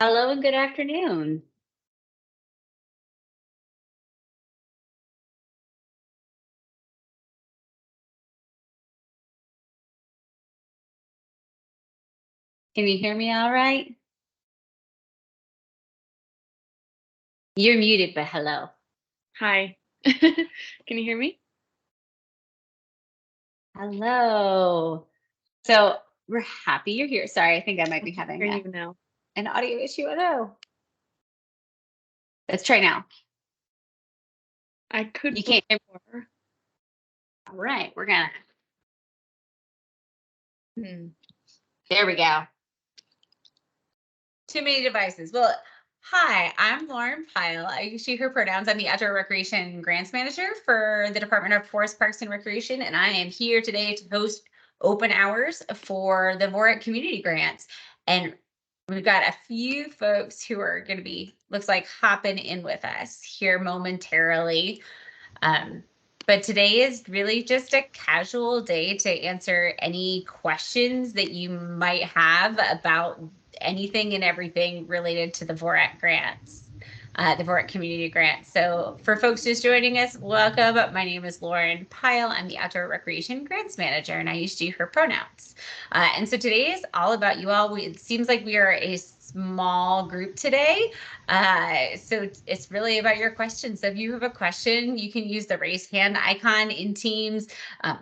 Hello and good afternoon. Can you hear me all right? You're muted, but hello. Hi. Can you hear me? Hello. So we're happy you're here. Sorry, I think I might I be can having hear you now. an audio issue. Oh no. Let's try now. I could You can't hear me. before. All right, we're gonna. Hmm. There we go. Too many devices. Well, hi, I'm Lauren Pyle. I use she, her pronouns. I'm the Outdoor Recreation Grants Manager for the Department of Forest, Parks, and Recreation, and I am here today to host open hours for the VOREC community grants. And we've got a few folks who are going to be, looks like, hopping in with us here momentarily. But today is really just a casual day to answer any questions that you might have about anything and everything related to the VOREC grants, the VOREC community grants. So for folks just joining us, welcome. My name is Lauren Pyle. I'm the Outdoor Recreation Grants Manager, and I use she, her pronouns. And so today is all about you all. It seems like we are a small group today. So it's really about your questions. So if you have a question, you can use the raise hand icon in Teams,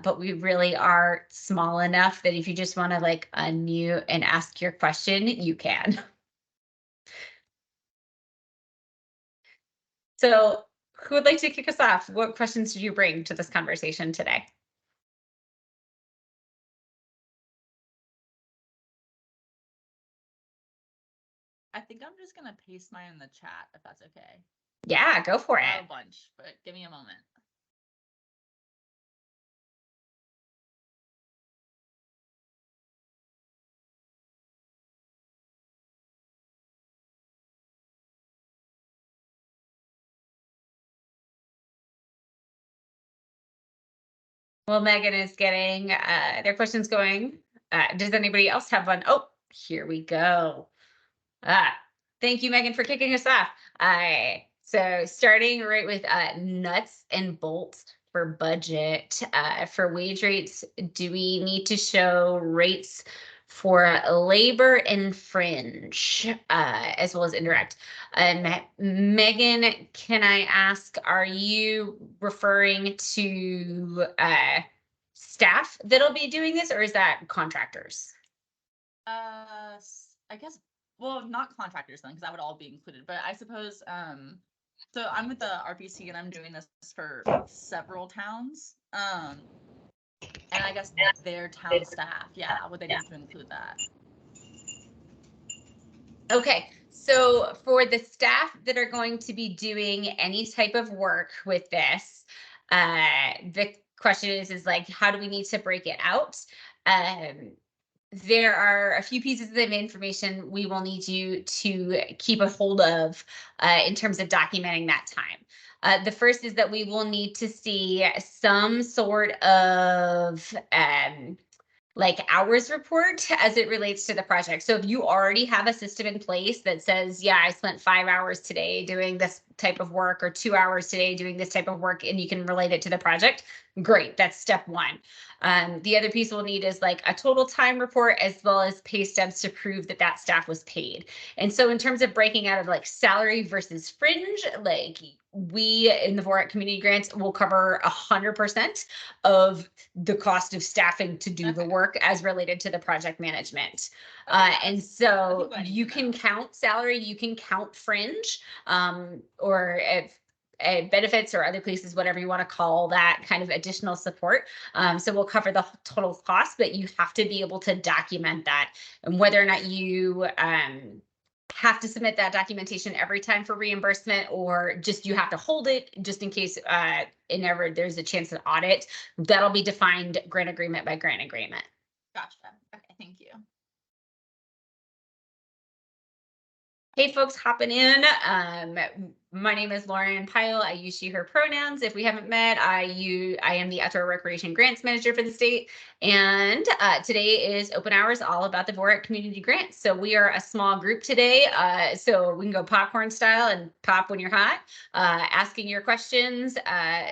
but we really are small enough that if you just want to like unmute and ask your question, you can. So who would like to kick us off? What questions did you bring to this conversation today? I think I'm just gonna paste mine in the chat if that's okay. Yeah, go for I have it. a bunch, but give me a moment. Well, Megan is getting their questions going. Does anybody else have one? Oh, here we go. Thank you, Megan, for kicking us off. So starting right with nuts and bolts for budget. For wage rates, do we need to show rates for labor and fringe, as well as indirect? Megan, can I ask, are you referring to staff that'll be doing this, or is that contractors? I guess, well, not contractors then, because that would all be included. But I suppose, so I'm with the RPC and I'm doing this for several towns. And I guess their town staff, yeah, would they need to include that? Okay, so for the staff that are going to be doing any type of work with this, the question is like, how do we need to break it out? There are a few pieces of information we will need you to keep a hold of in terms of documenting that time. The first is that we will need to see some sort of like hours report as it relates to the project. So if you already have a system in place that says, yeah, I spent 5 hours today doing this type of work, or 2 hours today doing this type of work, and you can relate it to the project, great. That's step one. The other piece we'll need is like a total time report, as well as pay stubs to prove that that staff was paid. And so in terms of breaking out of like salary versus fringe, like we in the VOREC community grants will cover 100% of the cost of staffing to do the work as related to the project management. And so you can count salary, you can count fringe, or if benefits or other places, whatever you want to call that kind of additional support. So we'll cover the total cost, but you have to be able to document that, and whether or not you have to submit that documentation every time for reimbursement, or just you have to hold it just in case there's a chance of audit. That'll be defined grant agreement by grant agreement. Gotcha. Okay, thank you. Hey folks hopping in, My name is Lauren Pyle. I use she, her pronouns. If we haven't met, I am the Outdoor Recreation Grants Manager for the state. And today is open hours all about the VOREC community grants. So we are a small group today. So we can go popcorn style and pop when you're hot, asking your questions.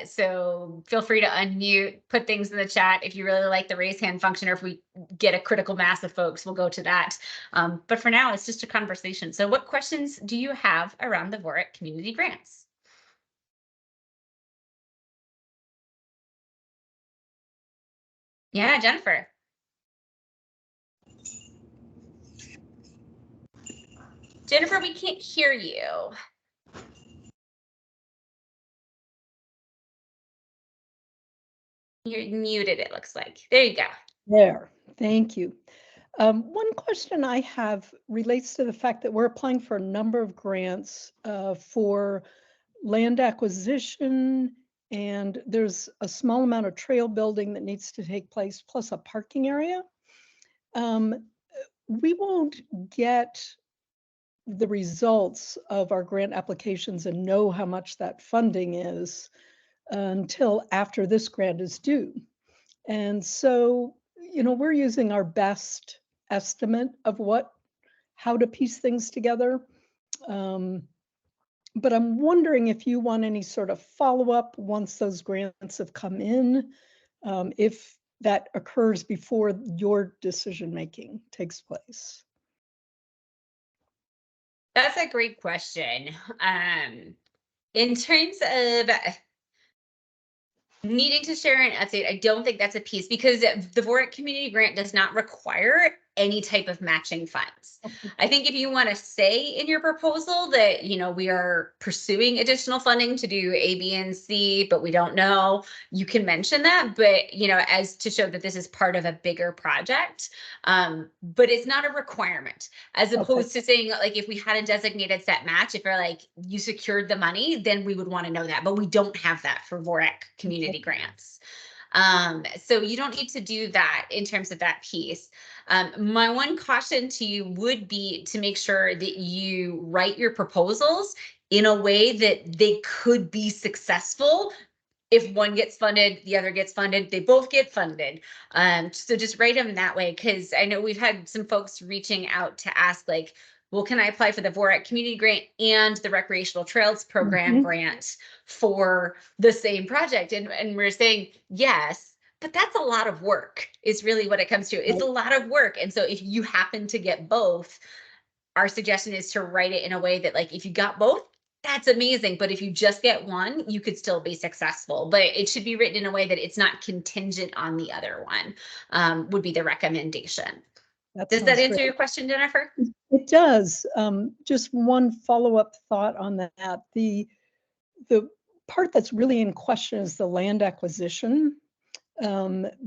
So feel free to unmute, put things in the chat. If you really like the raise hand function, or if we get a critical mass of folks, we'll go to that. But for now, it's just a conversation. So what questions do you have around the VOREC community grants? Yeah, Jennifer. Jennifer, we can't hear you. You're muted, it looks like. There you go. There, thank you. One question I have relates to the fact that we're applying for a number of grants for land acquisition, and there's a small amount of trail building that needs to take place, plus a parking area. We won't get the results of our grant applications and know how much that funding is until after this grant is due. And so, we're using our best estimate of how to piece things together. But I'm wondering if you want any sort of follow-up once those grants have come in, if that occurs before your decision-making takes place. That's a great question. In terms of needing to share an update, I don't think that's a piece, because the VOREC community grant does not require any type of matching funds. I think if you want to say in your proposal that, we are pursuing additional funding to do A, B, and C, but we don't know, you can mention that, but, as to show that this is part of a bigger project. But it's not a requirement, as opposed to saying, like, if we had a designated set match, if you're like, you secured the money, then we would want to know that, but we don't have that for VOREC community grants. So you don't need to do that in terms of that piece. My one caution to you would be to make sure that you write your proposals in a way that they could be successful. If one gets funded, the other gets funded, they both get funded. So just write them that way, because I know we've had some folks reaching out to ask, like, well, can I apply for the VOREC community grant and the recreational trails program grant for the same project? And we're saying, yes, but that's a lot of work, is really what it comes to. It's a lot of work. And so if you happen to get both, our suggestion is to write it in a way that, like, if you got both, that's amazing. But if you just get one, you could still be successful. But it should be written in a way that it's not contingent on the other one, would be the recommendation. Does that answer your question, Jennifer? It does. Just one follow-up thought on that. The part that's really in question is the land acquisition,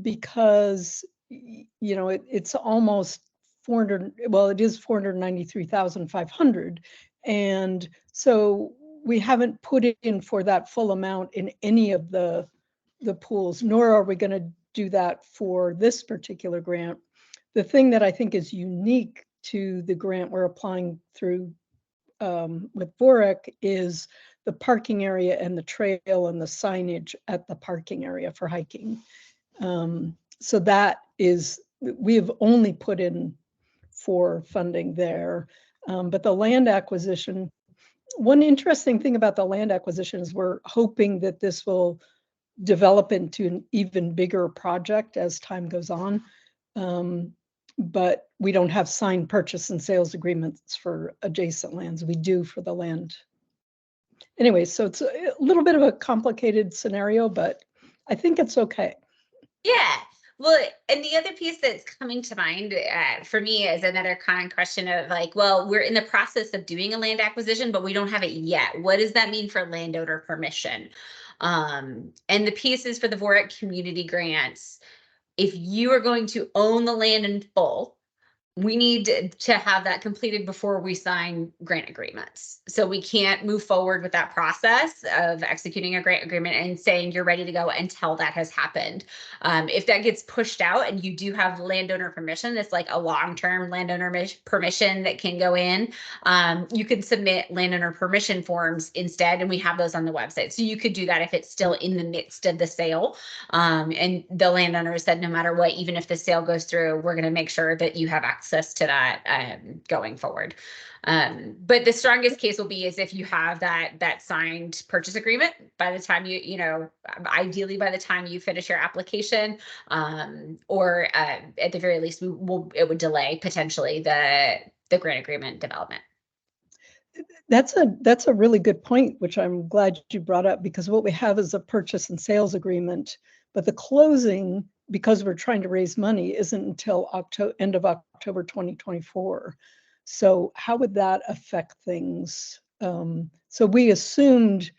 because it's almost 400. Well, it is 493,500, and so we haven't put it in for that full amount in any of the pools, nor are we going to do that for this particular grant. The thing that I think is unique to the grant we're applying through with VOREC is the parking area and the trail and the signage at the parking area for hiking. So that is, we have only put in for funding there. But the land acquisition, one interesting thing about the land acquisition is we're hoping that this will develop into an even bigger project as time goes on. But we don't have signed purchase and sales agreements for adjacent lands. We do for the land. Anyway, so it's a little bit of a complicated scenario, but I think it's okay. Yeah. Well, and the other piece that's coming to mind for me is another common question of, like, well, we're in the process of doing a land acquisition, but we don't have it yet. What does that mean for landowner permission? And the pieces for the VOREC community grants, if you are going to own the land in full, we need to have that completed before we sign grant agreements. So we can't move forward with that process of executing a grant agreement and saying you're ready to go until that has happened. If that gets pushed out and you do have landowner permission, it's like a long-term landowner permission that can go in. You can submit landowner permission forms instead, and we have those on the website. So you could do that if it's still in the midst of the sale. And the landowner said, no matter what, even if the sale goes through, we're going to make sure that you have access to that going forward. But the strongest case will be is if you have that signed purchase agreement by the time ideally by the time you finish your application, or at the very least, it would delay potentially the grant agreement development. That's a really good point, which I'm glad you brought up, because what we have is a purchase and sales agreement, but the closing, because we're trying to raise money, isn't until end of October 2024. So how would that affect things? So we assumed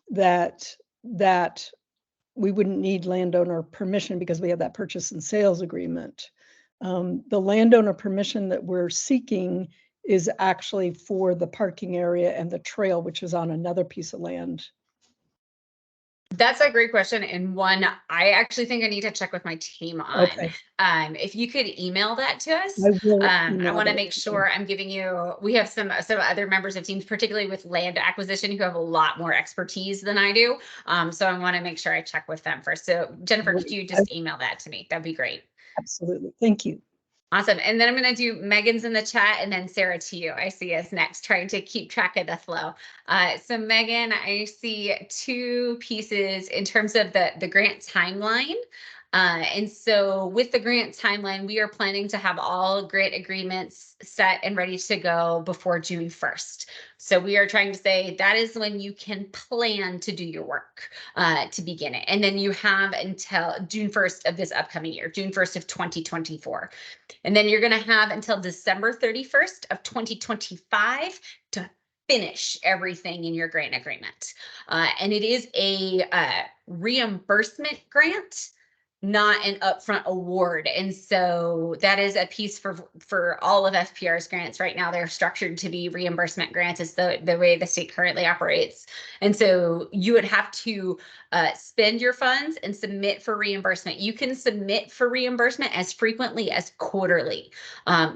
that we wouldn't need landowner permission because we have that purchase and sales agreement. The landowner permission that we're seeking is actually for the parking area and the trail, which is on another piece of land. That's a great question, and one I actually think I need to check with my team on. Okay. If you could email that to us, I will I email want to that make to you. sure I'm giving you. We have some other members of teams, particularly with land acquisition, who have a lot more expertise than I do. So I want to make sure I check with them first. So Jennifer, could you just email that to me? That'd be great. Absolutely. Thank you. Awesome. And then I'm going to do Megan's in the chat, and then Sarah to you. I see us next, trying to keep track of the flow. So Megan, I see two pieces in terms of the grant timeline. And so with the grant timeline, we are planning to have all grant agreements set and ready to go before June 1st. So we are trying to say that is when you can plan to do your work to begin it. And then you have until June 1st of this upcoming year, June 1st of 2024. And then you're going to have until December 31st of 2025 to finish everything in your grant agreement. And it is a reimbursement grant, not an upfront award. And so that is a piece for all of FPR's grants right now. They're structured to be reimbursement grants, is the way the state currently operates. And so you would have to spend your funds and submit for reimbursement. You can submit for reimbursement as frequently as quarterly.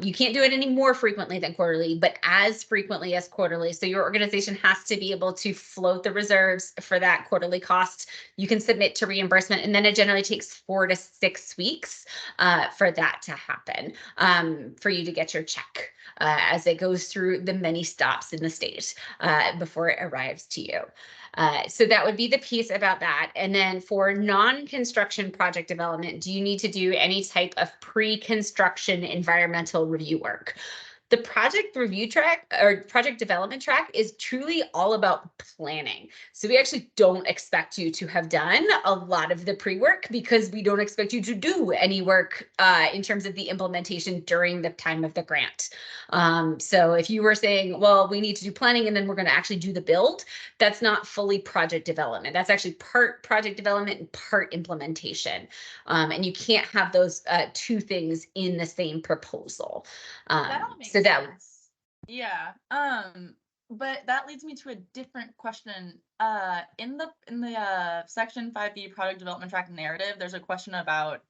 You can't do it any more frequently than quarterly, but as frequently as quarterly. So your organization has to be able to float the reserves for that quarterly cost. You can submit to reimbursement, and then it generally takes 4 to 6 weeks for that to happen, for you to get your check as it goes through the many stops in the state before it arrives to you. So that would be the piece about that. And then for non-construction project development, do you need to do any type of pre-construction environmental review work? The project review track or project development track is truly all about planning. So we actually don't expect you to have done a lot of the pre-work, because we don't expect you to do any work in terms of the implementation during the time of the grant. So if you were saying, well, we need to do planning and then we're going to actually do the build, that's not fully project development. That's actually part project development and part implementation. And you can't have those two things in the same proposal. That all makes so that sense. Yeah. But that leads me to a different question. In the section 5B product development track narrative, there's a question about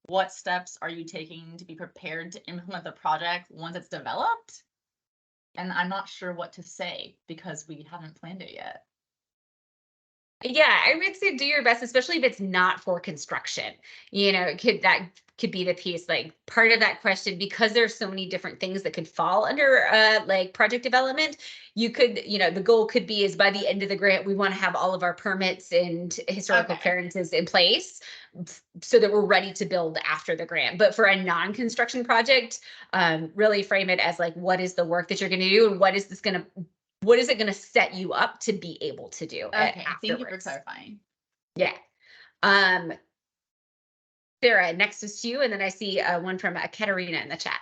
what steps are you taking to be prepared to implement the project once it's developed? And I'm not sure what to say because we haven't planned it yet. Yeah, I would say do your best, especially if it's not for construction. That could be the piece, like part of that question, because there's so many different things that could fall under like project development. You could, the goal could be is by the end of the grant, we want to have all of our permits and historical clearances in place so that we're ready to build after the grant. But for a non-construction project, really frame it as like, what is the work that you're going to do, and what is it going to set you up to be able to do? Okay, thank you for clarifying. Yeah. Sarah, next is you, and then I see one from Katerina in the chat.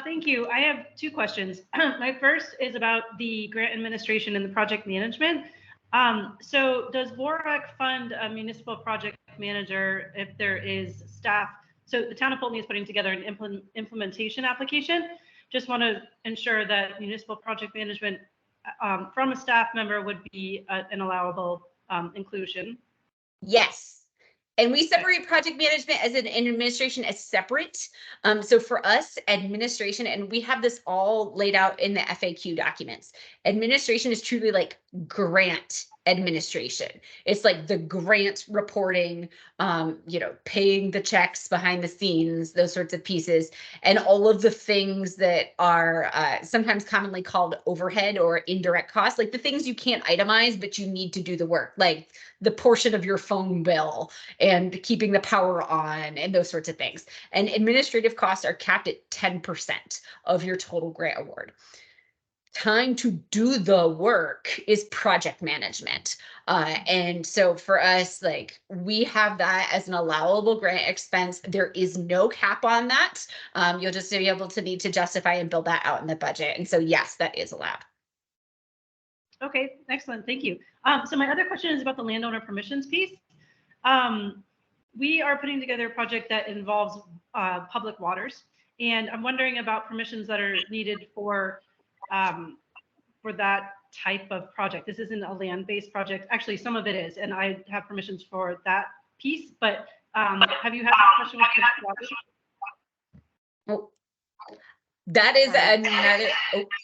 Thank you. I have two questions. My first is about the grant administration and the project management. So does VOREC fund a municipal project manager if there is staff So the town of Fulton is putting together an implementation application. Just want to ensure that municipal project management from a staff member would be an allowable inclusion. Yes. And we separate project management as an administration as separate. So for us, administration, and we have this all laid out in the FAQ documents. Administration is truly like grant administration. It's like the grant reporting, paying the checks behind the scenes, those sorts of pieces, and all of the things that are sometimes commonly called overhead or indirect costs, like the things you can't itemize, but you need to do the work, like the portion of your phone bill and keeping the power on and those sorts of things. And administrative costs are capped at 10% of your total grant award. Time to do the work is project management. And so for us, like, we have that as an allowable grant expense. There is no cap on that. You'll just be able to need to justify and build that out in the budget. And so yes, that is allowed. Okay, excellent, thank you. So my other question is about the landowner permissions piece. We are putting together a project that involves public waters, and I'm wondering about permissions that are needed for that type of project. This isn't a land-based project. Actually, some of it is, and I have permissions for that piece, but have you had a question with public waters? Oh, that is another,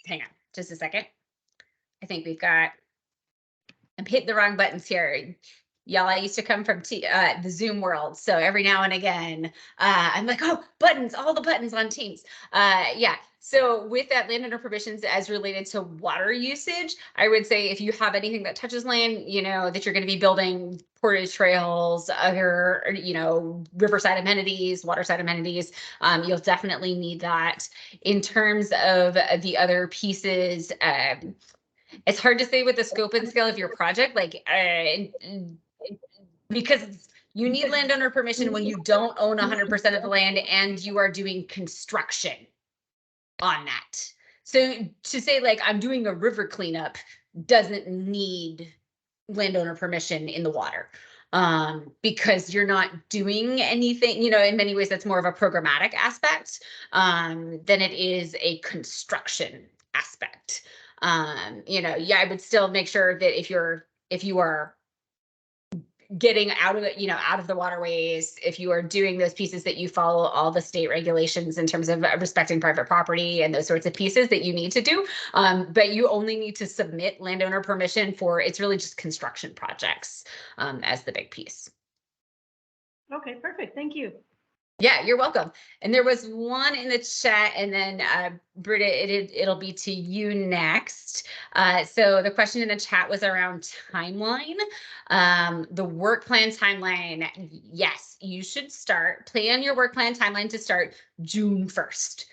hang on just a second. I think I'm hitting the wrong buttons here. Y'all, I used to come from the Zoom world. So every now and again, I'm like, oh, buttons, all the buttons on Teams. Yeah. So with that landowner permissions as related to water usage, I would say if you have anything that touches land, that you're going to be building portage trails, other, riverside amenities, waterside amenities, you'll definitely need that. In terms of the other pieces, it's hard to say with the scope and scale of your project, like, because you need landowner permission when you don't own 100% of the land and you are doing construction on that. So to say like I'm doing a river cleanup doesn't need landowner permission in the water, because you're not doing anything, in many ways that's more of a programmatic aspect than it is a construction aspect. I would still make sure that if you are getting out of it, out of the waterways, if you are doing those pieces, that you follow all the state regulations in terms of respecting private property and those sorts of pieces that you need to do. But you only need to submit landowner permission for, it's really just construction projects as the big piece. Okay, perfect. Thank you. Yeah, you're welcome. And there was one in the chat, and then Britta, it'll be to you next. So the question in the chat was around timeline. The work plan timeline. Yes, you should plan your work plan timeline to start June 1st.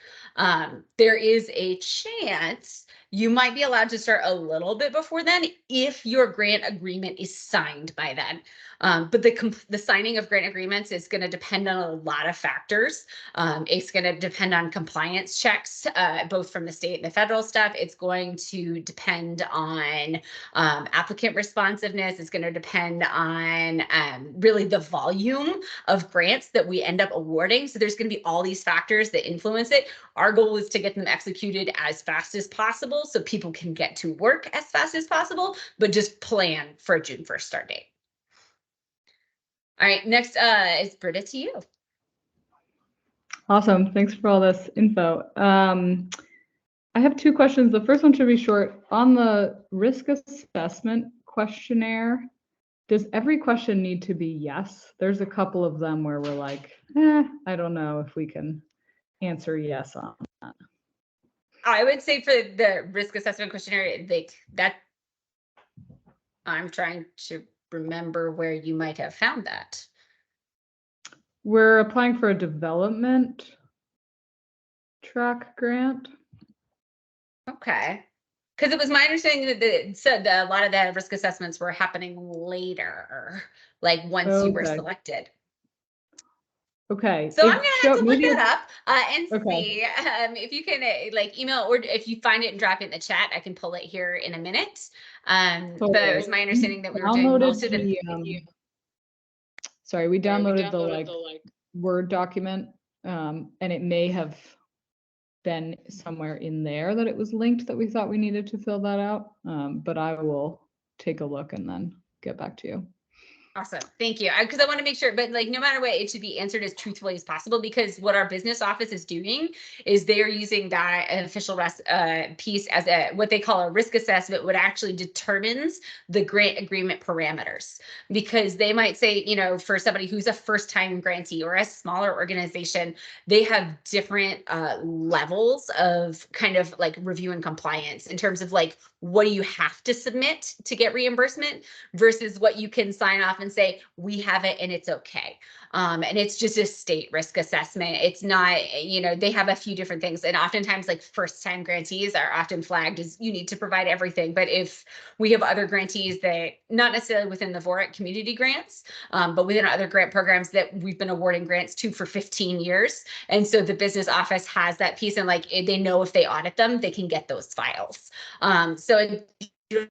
There is a chance you might be allowed to start a little bit before then if your grant agreement is signed by then. But the signing of grant agreements is going to depend on a lot of factors. It's going to depend on compliance checks, both from the state and the federal stuff. It's going to depend on applicant responsiveness. It's going to depend on really the volume of grants that we end up awarding. So there's going to be all these factors that influence it. Our goal is to get them executed as fast as possible so people can get to work as fast as possible, but just plan for a June 1st start date. All right, next is Britta, to you. Awesome, thanks for all this info. I have two questions. The first one should be short. On the risk assessment questionnaire, does every question need to be yes? There's a couple of them where we're like, I don't know if we can answer yes on that. I would say for the risk assessment questionnaire, I'm trying to remember where you might have found that. We're applying for a development track grant. Okay. Because it was my understanding that it said that a lot of the risk assessments were happening later, like once you were selected. Okay. So I'm gonna have to look it up and see if you can email, or if you find it and drop it in the chat, I can pull it here in a minute. But it was my understanding that we were doing most of the. Sorry, we downloaded the Word document, and it may have been somewhere in there that it was linked that we thought we needed to fill that out. But I will take a look and then get back to you. Awesome. Thank you. Because I want to make sure, but like no matter what, it should be answered as truthfully as possible, because what our business office is doing is they're using that official piece as what they call a risk assessment, what actually determines the grant agreement parameters. Because they might say, you know, for somebody who's a first time grantee or a smaller organization, they have different levels of kind of like review and compliance in terms of like, what do you have to submit to get reimbursement versus what you can sign off and say, we have it and it's okay. And it's just a state risk assessment. It's not, you know, they have a few different things. And oftentimes like first time grantees are often flagged as you need to provide everything. But if we have other grantees that not necessarily within the VOREC community grants, but within other grant programs that we've been awarding grants to for 15 years. And so the business office has that piece, and like they know if they audit them, they can get those files. So if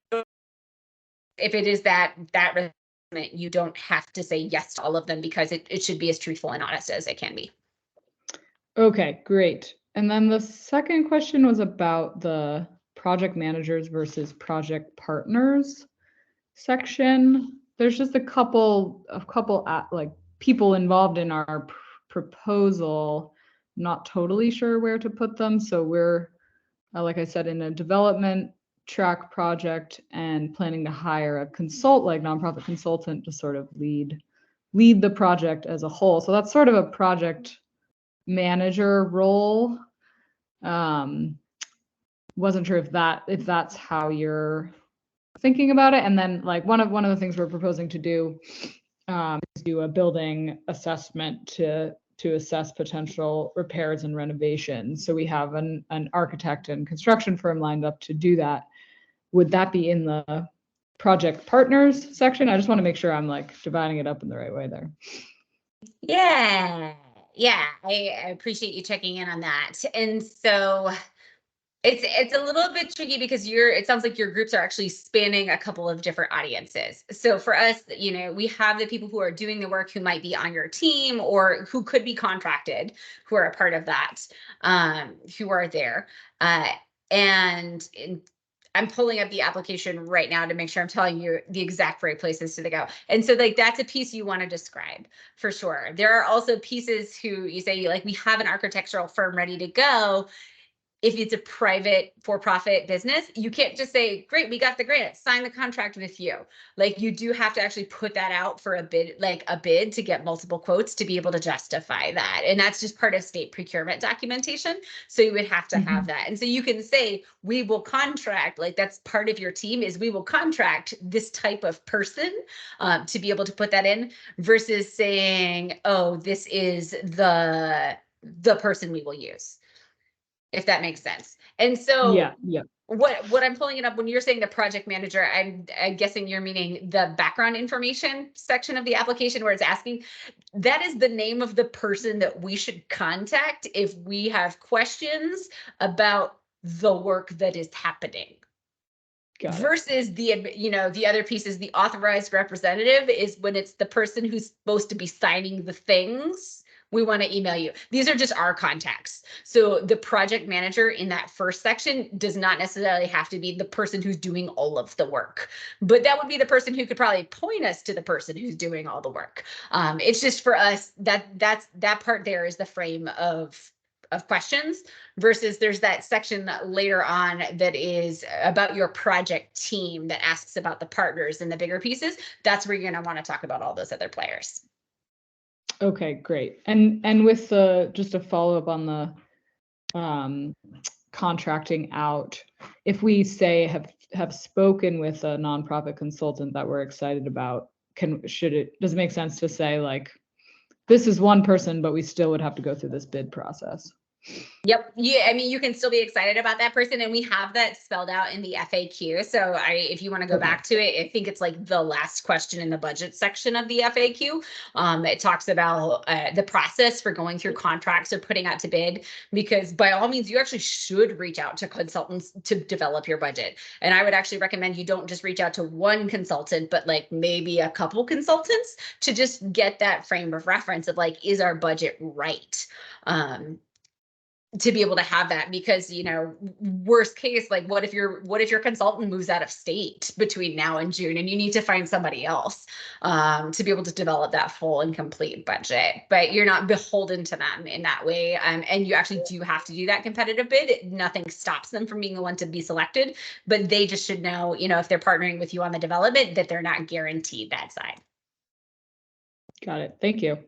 it is that you don't have to say yes to all of them, because it should be as truthful and honest as it can be. Okay, great. And then the second question was about the project managers versus project partners section. There's just a couple like people involved in our proposal, not totally sure where to put them. So we're, like I said, in a development track project and planning to hire a nonprofit consultant to sort of lead the project as a whole. So that's sort of a project manager role. Wasn't sure if that's how you're thinking about it. And then like one of the things we're proposing to do is do a building assessment to assess potential repairs and renovations. So we have an architect and construction firm lined up to do that. Would that be in the project partners section? I just want to make sure I'm like dividing it up in the right way there. Yeah, I appreciate you checking in on that. And so it's a little bit tricky because it sounds like your groups are actually spanning a couple of different audiences. So for us, you know, we have the people who are doing the work who might be on your team or who could be contracted, who are a part of that, who are there. And I'm pulling up the application right now to make sure I'm telling you the exact right places to go. And so like, that's a piece you want to describe for sure. There are also pieces who you say, like, we have an architectural firm ready to go. If it's a private for-profit business, you can't just say, great, we got the grant, sign the contract with you. Like, you do have to actually put that out for a bid to get multiple quotes to be able to justify that. And that's just part of state procurement documentation. So you would have to have that. And so you can say, we will contract, like that's part of your team, is we will contract this type of person to be able to put that in, versus saying, oh, this is the person we will use. If that makes sense. And so yeah. What I'm pulling it up when you're saying the project manager, I'm guessing you're meaning the background information section of the application where it's asking, that is the name of the person that we should contact if we have questions about the work that is happening. Versus the other piece is the authorized representative is when it's the person who's supposed to be signing the things. We want to email you. These are just our contacts. So the project manager in that first section does not necessarily have to be the person who's doing all of the work, but that would be the person who could probably point us to the person who's doing all the work. It's just for us that part there is the frame of questions, versus there's that section later on that is about your project team that asks about the partners and the bigger pieces. That's where you're going to want to talk about all those other players. Okay, great. And with just a follow up on the contracting out, if we say have spoken with a nonprofit consultant that we're excited about, does it make sense to say like, this is one person, but we still would have to go through this bid process? Yep. Yeah. I mean, you can still be excited about that person, and we have that spelled out in the FAQ. So if you want to go back to it, I think it's like the last question in the budget section of the FAQ. It talks about the process for going through contracts or putting out to bid, because by all means, you actually should reach out to consultants to develop your budget. And I would actually recommend you don't just reach out to one consultant, but like maybe a couple consultants to just get that frame of reference of like, is our budget right? To be able to have that, because worst case, like what if your consultant moves out of state between now and June and you need to find somebody else to be able to develop that full and complete budget, but you're not beholden to them in that way, and you actually do have to do that competitive bid. Nothing stops them from being the one to be selected, but they just should know, if they're partnering with you on the development, that they're not guaranteed that side. Got it. Thank you.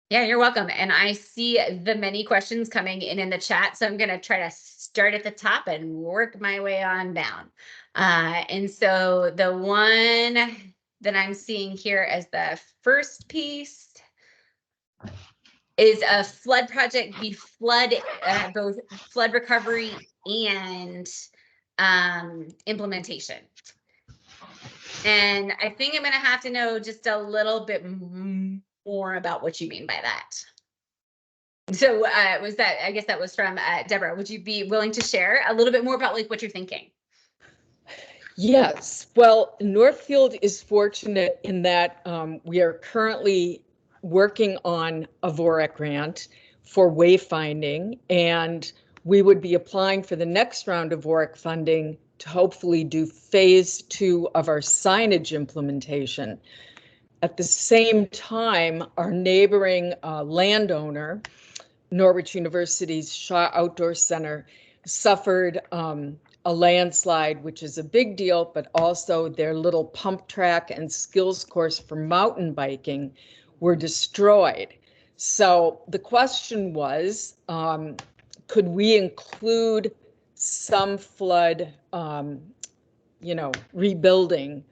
Yeah, you're welcome. And I see the many questions coming in the chat, so I'm going to try to start at the top and work my way on down. And so the one that I'm seeing here as the first piece is a flood project, both flood recovery and implementation. And I think I'm going to have to know just a little bit more about what you mean by that. So I guess that was from Deborah. Would you be willing to share a little bit more about like what you're thinking? Yes. Well, Northfield is fortunate in that we are currently working on a VOREC grant for wayfinding, and we would be applying for the next round of VOREC funding to hopefully do phase 2 of our signage implementation. At the same time, our neighboring landowner, Norwich University's Shaw Outdoor Center, suffered a landslide, which is a big deal, but also their little pump track and skills course for mountain biking were destroyed. So the question was, could we include some flood, rebuilding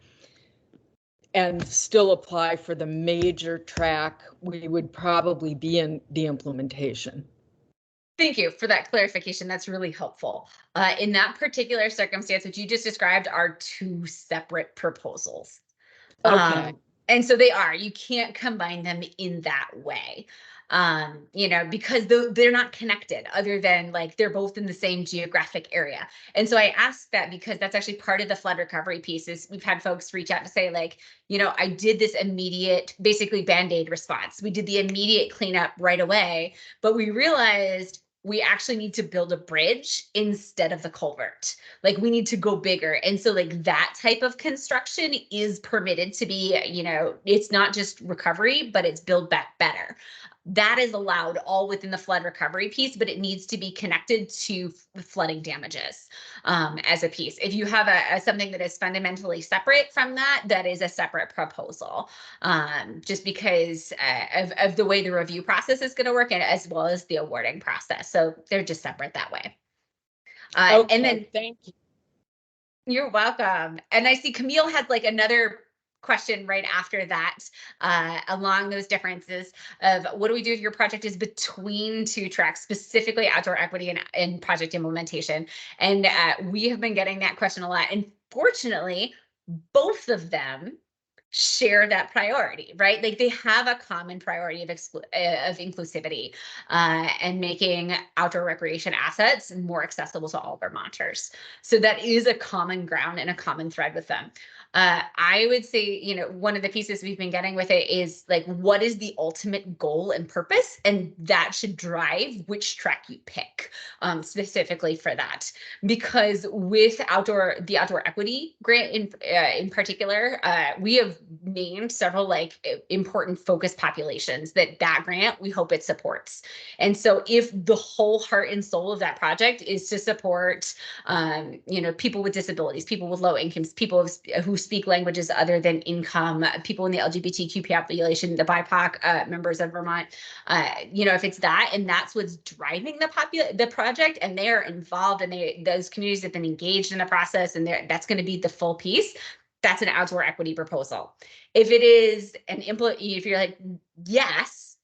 and still apply for the major track? We would probably be in the implementation. Thank you for that clarification. That's really helpful. In that particular circumstance, which you just described, are 2 separate proposals. Okay. And so you can't combine them in that way. Because they're not connected, other than like they're both in the same geographic area. And so I asked that because that's actually part of the flood recovery pieces. We've had folks reach out to say like, I did this immediate, basically Band-Aid response. We did the immediate cleanup right away, but we realized we actually need to build a bridge instead of the culvert. Like we need to go bigger. And so like that type of construction is permitted to be, it's not just recovery, but it's build back better. That is allowed all within the flood recovery piece, but it needs to be connected to flooding damages as a piece. If you have something that is fundamentally separate from that, that is a separate proposal, just because of the way the review process is going to work, and as well as the awarding process. So they're just separate that way. Okay, and then thank you. You're welcome. And I see Camille has like another question right after that, along those differences of what do we do if your project is between 2 tracks, specifically outdoor equity and project implementation. And we have been getting that question a lot. And fortunately, both of them share that priority, right? Like they have a common priority of inclusivity and making outdoor recreation assets more accessible to all Vermonters. So that is a common ground and a common thread with them. I would say, one of the pieces we've been getting with it is like, what is the ultimate goal and purpose? And that should drive which track you pick specifically for that. Because with the outdoor equity grant in particular, we have named several like important focus populations that grant, we hope it supports. And so if the whole heart and soul of that project is to support, people with disabilities, people with low incomes, people who speak languages other than income, people in the LGBTQ population, the BIPOC members of Vermont, if it's that, and that's what's driving the project, and they're involved, and those communities have been engaged in the process, and that's going to be the full piece. That's an outdoor equity proposal. If it is if you're like, yes,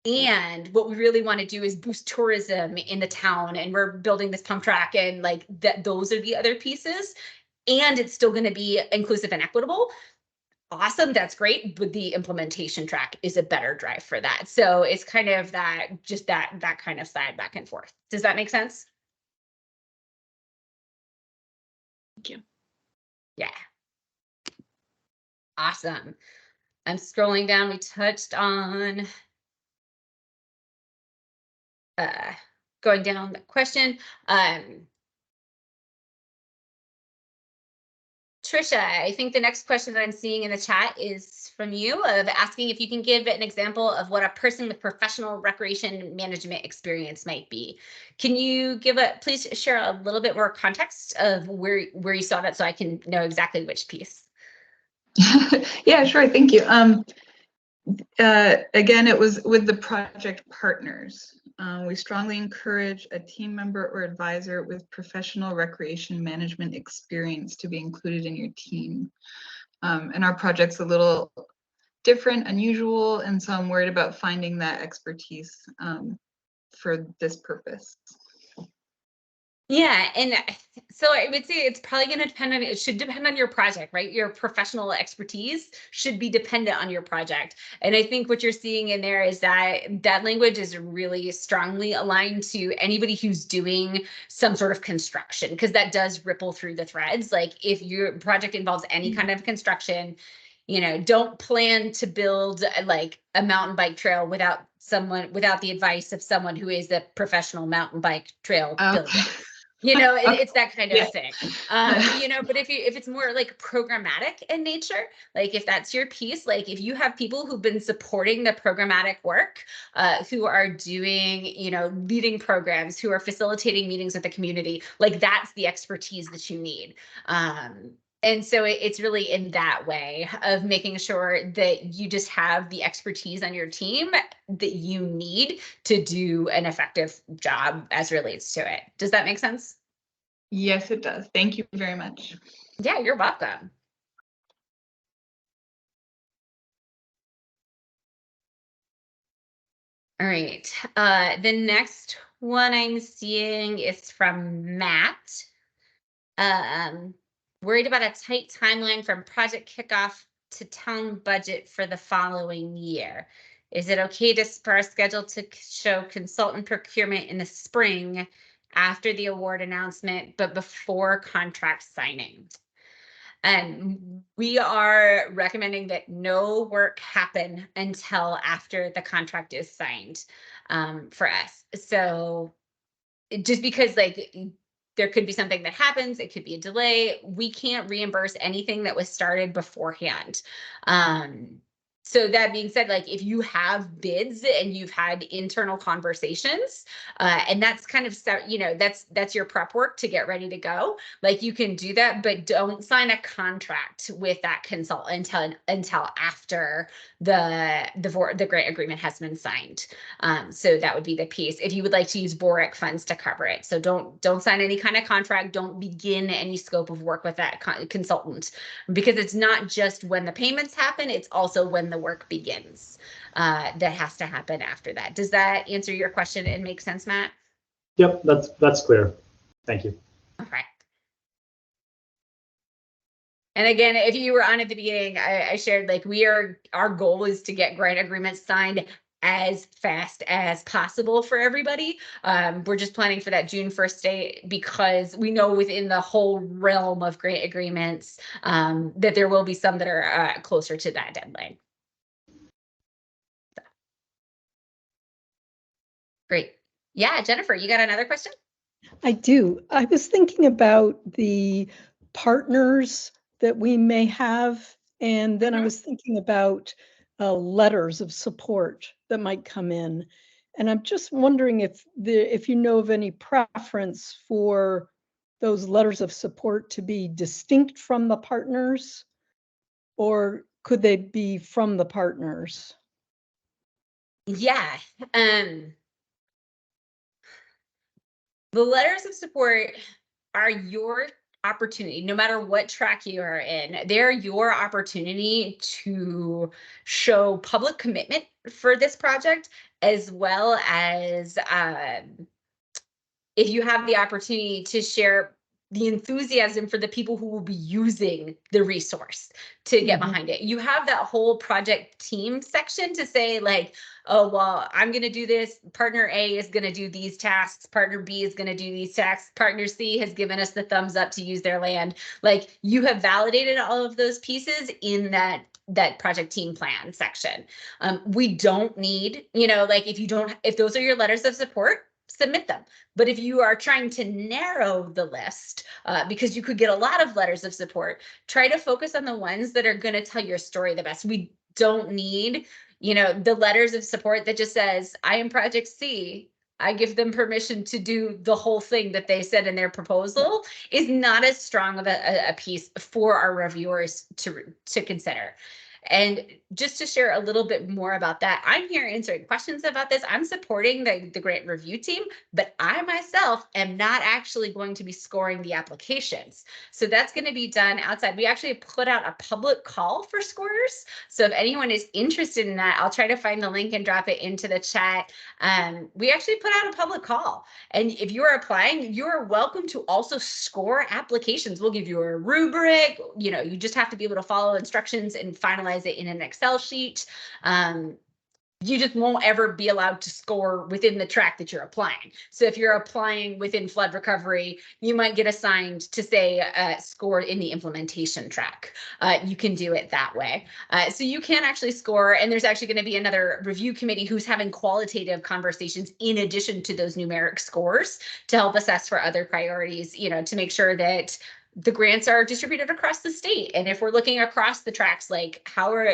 And what we really want to do is boost tourism in the town, and we're building this pump track, and like that, those are the other pieces. And it's still going to be inclusive and equitable. Awesome, that's great, but the implementation track is a better drive for that. So it's kind of that, just that kind of side back and forth. Does that make sense? Thank you. Yeah. Awesome. I'm scrolling down. We touched on going down the question. Trisha, I think the next question that I'm seeing in the chat is from you, of asking if you can give an example of what a person with professional recreation management experience might be. Can you please share a little bit more context of where you saw that, so I can know exactly which piece? Yeah, sure. Thank you. Again, it was with the project partners. We strongly encourage a team member or advisor with professional recreation management experience to be included in your team. And our project's a little different, unusual, and so I'm worried about finding that expertise for this purpose. Yeah, and so I would say it's probably going to depend on, it should depend on your project, right? Your professional expertise should be dependent on your project. And I think what you're seeing in there is that that language is really strongly aligned to anybody who's doing some sort of construction, because that does ripple through the threads. Like if your project involves any kind of construction, you know, don't plan to build like a mountain bike trail without the advice of someone who is a professional mountain bike trail builder. You know, it's that kind of thing. You know, but if it's more like programmatic in nature, like if that's your piece, like if you have people who've been supporting the programmatic work, who are doing, you know, leading programs, who are facilitating meetings with the community, like that's the expertise that you need. And so it's really in that way of making sure that you just have the expertise on your team that you need to do an effective job as relates to it. Does that make sense? Yes, it does. Thank you very much. Yeah, you're welcome. All right. The next one I'm seeing is from Matt. Worried about a tight timeline from project kickoff to town budget for the following year. Is it okay to spur a schedule to show consultant procurement in the spring after the award announcement, but before contract signing? And we are recommending that no work happen until after the contract is signed for us. So just because like there could be something that happens, it could be a delay. We can't reimburse anything that was started beforehand. So that being said, like if you have bids and you've had internal conversations, and that's kind of, you know, that's your prep work to get ready to go. Like you can do that, but don't sign a contract with that consultant until after the grant agreement has been signed. So that would be the piece. If you would like to use VOREC funds to cover it, so don't sign any kind of contract. Don't begin any scope of work with that consultant, because it's not just when the payments happen; it's also when the work begins. That has to happen after that. Does that answer your question and make sense, Matt? Yep, that's clear. Thank you. Okay. And again, if you were on at the beginning, I shared like our goal is to get grant agreements signed as fast as possible for everybody. We're just planning for that June 1st date because we know within the whole realm of grant agreements that there will be some that are closer to that deadline. So. Great. Yeah, Jennifer, you got another question? I do. I was thinking about the partners that we may have, and then I was thinking about letters of support that might come in. And I'm just wondering if you know of any preference for those letters of support to be distinct from the partners, or could they be from the partners? Yeah. The letters of support are your opportunity, no matter what track you are in. They're your opportunity to show public commitment for this project as well as if you have the opportunity to share the enthusiasm for the people who will be using the resource to get behind it. You have that whole project team section to say like, oh, well, I'm going to do this. Partner A is going to do these tasks. Partner B is going to do these tasks. Partner C has given us the thumbs up to use their land. Like you have validated all of those pieces in that project team plan section. We don't need, like if those are your letters of support, submit them. But if you are trying to narrow the list, because you could get a lot of letters of support, try to focus on the ones that are going to tell your story the best. We don't need, the letters of support that just says, I am Project C. I give them permission to do the whole thing that they said in their proposal is not as strong of a piece for our reviewers to consider. And just to share a little bit more about that, I'm here answering questions about this. I'm supporting the grant review team, but I myself am not actually going to be scoring the applications. So that's going to be done outside. We actually put out a public call for scorers. So if anyone is interested in that, I'll try to find the link and drop it into the chat. We actually put out a public call. And if you're applying, you're welcome to also score applications. We'll give you a rubric. You just have to be able to follow instructions and finalize it in an Excel sheet. You just won't ever be allowed to score within the track that you're applying. So if you're applying within flood recovery, you might get assigned to say score in the implementation track. You can do it that way. So you can actually score, and there's actually going to be another review committee who's having qualitative conversations in addition to those numeric scores to help assess for other priorities, to make sure that the grants are distributed across the state. And if we're looking across the tracks, like how are,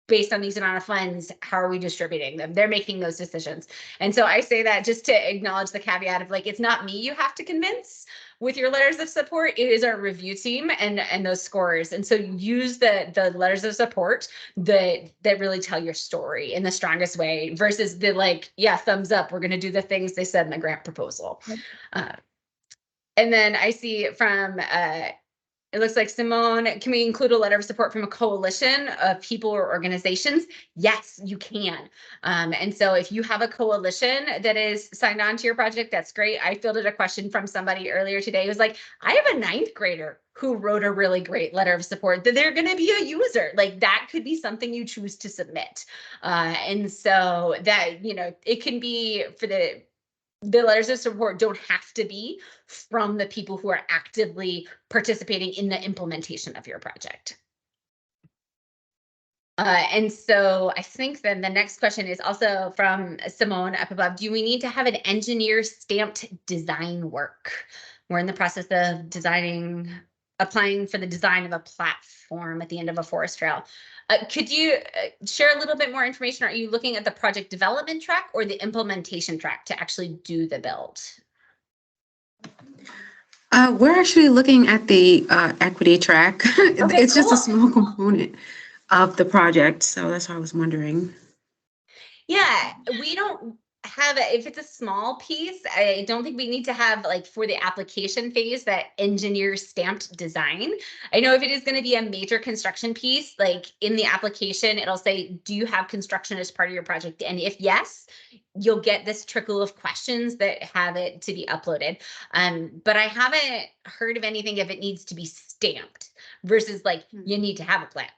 based on these amount of funds, how are we distributing them? They're making those decisions. And so I say that just to acknowledge the caveat of like, it's not me you have to convince with your letters of support. It is our review team and those scorers. And so use the letters of support that really tell your story in the strongest way versus the like, yeah, thumbs up, we're going to do the things they said in the grant proposal. And then I see from, it looks like Simone, can we include a letter of support from a coalition of people or organizations? Yes, you can. And so if you have a coalition that is signed on to your project, that's great. I fielded a question from somebody earlier today. It was like, I have a 9th grader who wrote a really great letter of support that they're going to be a user. Like that could be something you choose to submit. And so that, it can be for the letters of support don't have to be from the people who are actively participating in the implementation of your project. And so I think then the next question is also from Simone up above. Do we need to have an engineer stamped design work? We're in the process of applying for the design of a platform at the end of a forest trail. Could you share a little bit more information? Are you looking at the project development track or the implementation track to actually do the build? We're actually looking at the equity track. Okay, it's just cool. a small component of the project, so that's why I was wondering. Yeah, we don't have it. If it's a small piece, I don't think we need to have like for the application phase that engineer stamped design. I know if it is going to be a major construction piece, like in the application, it'll say, do you have construction as part of your project? And if yes, you'll get this trickle of questions that have it to be uploaded. But I haven't heard of anything if it needs to be stamped versus like you need to have a plan.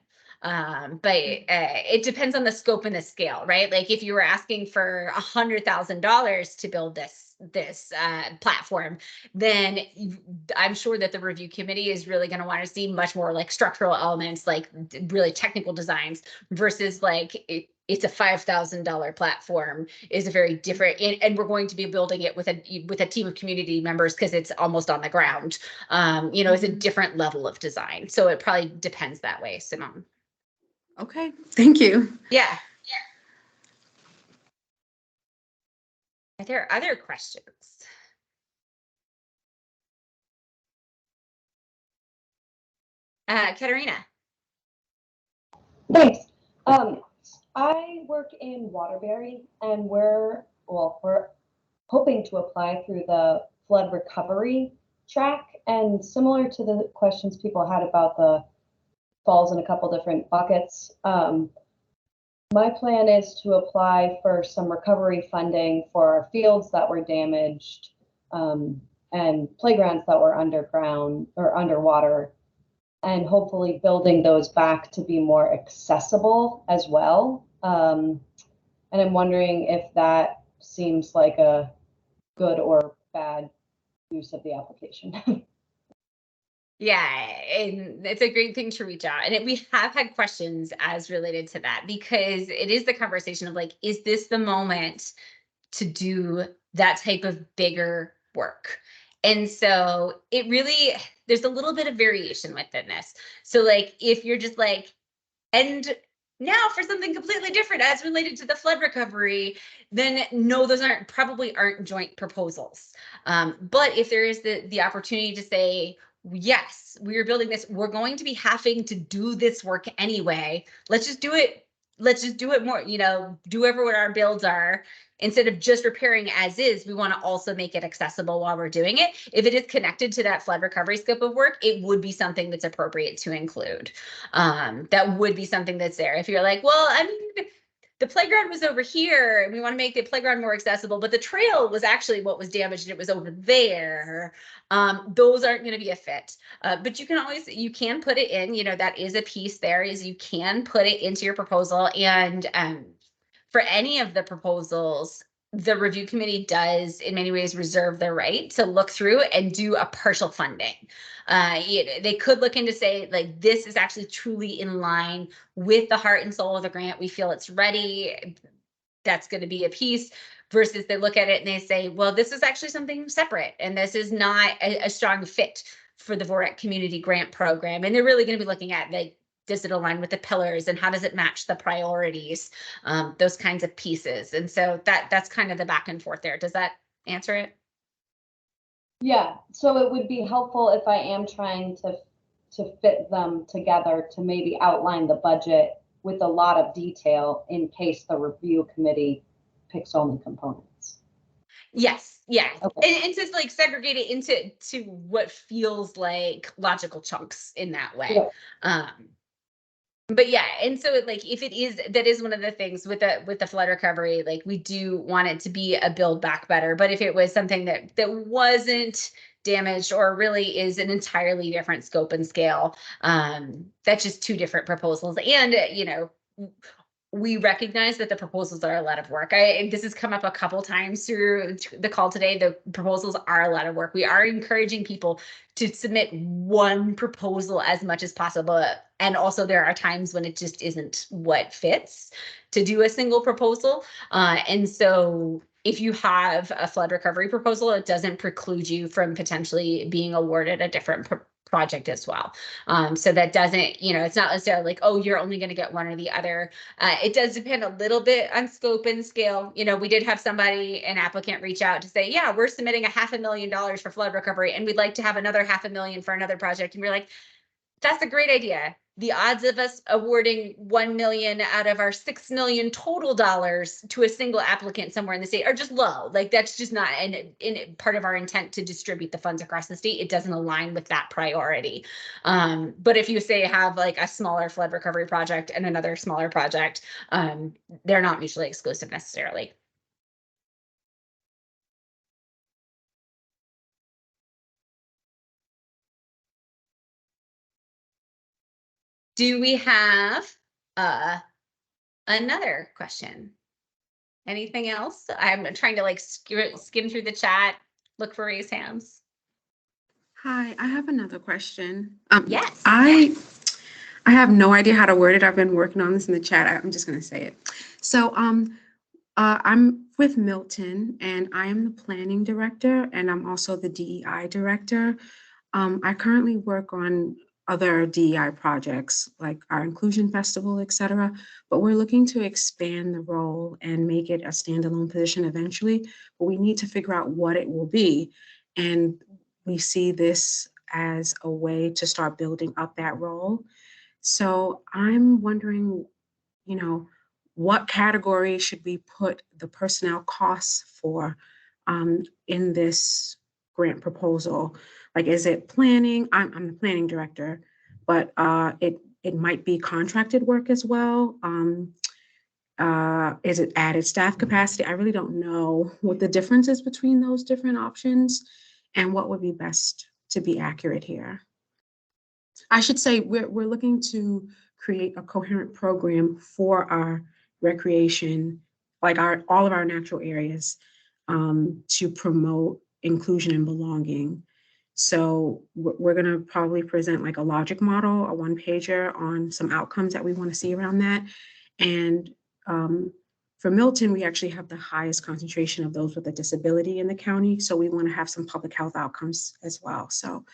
But it depends on the scope and the scale, right? Like if you were asking for $100,000 to build this platform, then I'm sure that the review committee is really going to want to see much more like structural elements, like really technical designs versus like it's a $5,000 platform is a very different, and we're going to be building it with a team of community members because it's almost on the ground. It's a different level of design. So it probably depends that way, Simone. Okay, thank you. Yeah. Are there other questions? Katerina. Thanks. I work in Waterbury, and we're hoping to apply through the flood recovery track. And similar to the questions people had about the falls in a couple different buckets, My plan is to apply for some recovery funding for our fields that were damaged, and playgrounds that were underground or underwater, and hopefully building those back to be more accessible as well. And I'm wondering if that seems like a good or bad use of the application. Yeah, and it's a great thing to reach out. And we have had questions as related to that, because it is the conversation of like, is this the moment to do that type of bigger work? And so it really, there's a little bit of variation within this. So like, if you're just like, and now for something completely different as related to the flood recovery, then no, those probably aren't joint proposals. But if there is the opportunity to say, yes, we are building this, we're going to be having to do this work anyway, let's just do it. Let's just do it more, do whatever what our builds are. Instead of just repairing as is, we want to also make it accessible while we're doing it. If it is connected to that flood recovery scope of work, it would be something that's appropriate to include. That would be something that's there. If you're like, well, I mean, the playground was over here and we want to make the playground more accessible, but the trail was actually what was damaged and it was over there. Those aren't going to be a fit. But you can put it in, that is a piece there, is you can put it into your proposal. And for any of the proposals, the review committee does in many ways reserve the right to look through and do a partial funding. They could look into say, like, this is actually truly in line with the heart and soul of the grant. We feel it's ready. That's going to be a piece. Versus they look at it and they say, well, this is actually something separate. And this is not a strong fit for the VOREC community grant program. And they're really going to be looking at, like, does it align with the pillars and how does it match the priorities, those kinds of pieces. And so that's kind of the back and forth there. Does that answer it? Yeah, so it would be helpful if I am trying to fit them together to maybe outline the budget with a lot of detail in case the review committee picks only components. Yes, yeah. Okay. And to like segregate it into what feels like logical chunks in that way. Yeah. But yeah, and so like if it is, that is one of the things with the flood recovery, like we do want it to be a build back better. But if it was something that wasn't damaged or really is an entirely different scope and scale, that's just two different proposals. And we recognize that the proposals are a lot of work. This has come up a couple times through the call today. The proposals are a lot of work. We are encouraging people to submit one proposal as much as possible. And also there are times when it just isn't what fits to do a single proposal. And so if you have a flood recovery proposal, it doesn't preclude you from potentially being awarded a different project as well. So that doesn't, it's not necessarily like, oh, you're only going to get one or the other. It does depend a little bit on scope and scale. We did have an applicant reach out to say, yeah, we're submitting $500,000 for flood recovery and we'd like to have another $500,000 for another project. And we're like, that's a great idea. The odds of us awarding 1 million out of our 6 million total dollars to a single applicant somewhere in the state are just low. Like that's just not in part of our intent to distribute the funds across the state. It doesn't align with that priority. But if you say have like a smaller flood recovery project and another smaller project, they're not mutually exclusive necessarily. Do we have another question? Anything else? I'm trying to like skim through the chat, look for raised hands. Hi, I have another question. Yes. I have no idea how to word it. I've been working on this in the chat. I'm just going to say it. So I'm with Milton and I am the planning director and I'm also the DEI director. I currently work on other DEI projects like our Inclusion Festival, et cetera, but we're looking to expand the role and make it a standalone position eventually, but we need to figure out what it will be. And we see this as a way to start building up that role. So I'm wondering, what category should we put the personnel costs for in this grant proposal? Like, is it planning? I'm the planning director, but it might be contracted work as well. Is it added staff capacity? I really don't know what the difference is between those different options and what would be best to be accurate here. I should say we're looking to create a coherent program for our recreation, like all of our natural areas, to promote inclusion and belonging. So we're going to probably present like a logic model, a one pager on some outcomes that we want to see around that. And for Milton, we actually have the highest concentration of those with a disability in the county. So we want to have some public health outcomes as well. So,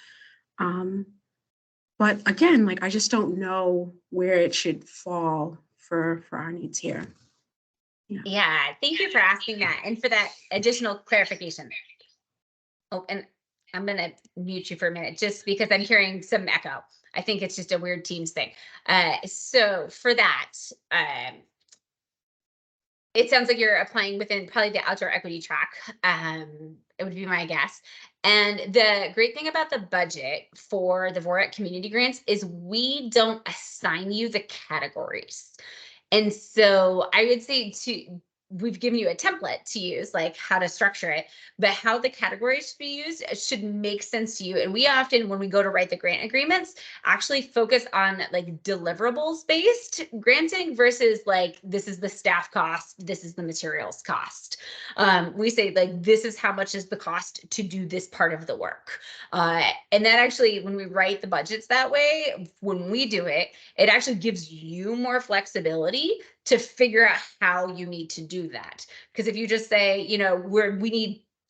but again, like I just don't know where it should fall for our needs here. Yeah, thank you for asking that and for that additional clarification. Oh, and I'm going to mute you for a minute just because I'm hearing some echo. I think it's just a weird Teams thing. So for that, it sounds like you're applying within probably the outdoor equity track. It would be my guess. And the great thing about the budget for the VOREC community grants is we don't assign you the categories. And so I would say we've given you a template to use, like how to structure it, but how the categories should be used should make sense to you. And we often, when we go to write the grant agreements, actually focus on like deliverables based granting versus like, this is the staff cost, this is the materials cost. We say like, this is how much is the cost to do this part of the work. And that actually, when we write the budgets that way, when we do it, it actually gives you more flexibility to figure out how you need to do that. Because if you just say, you know,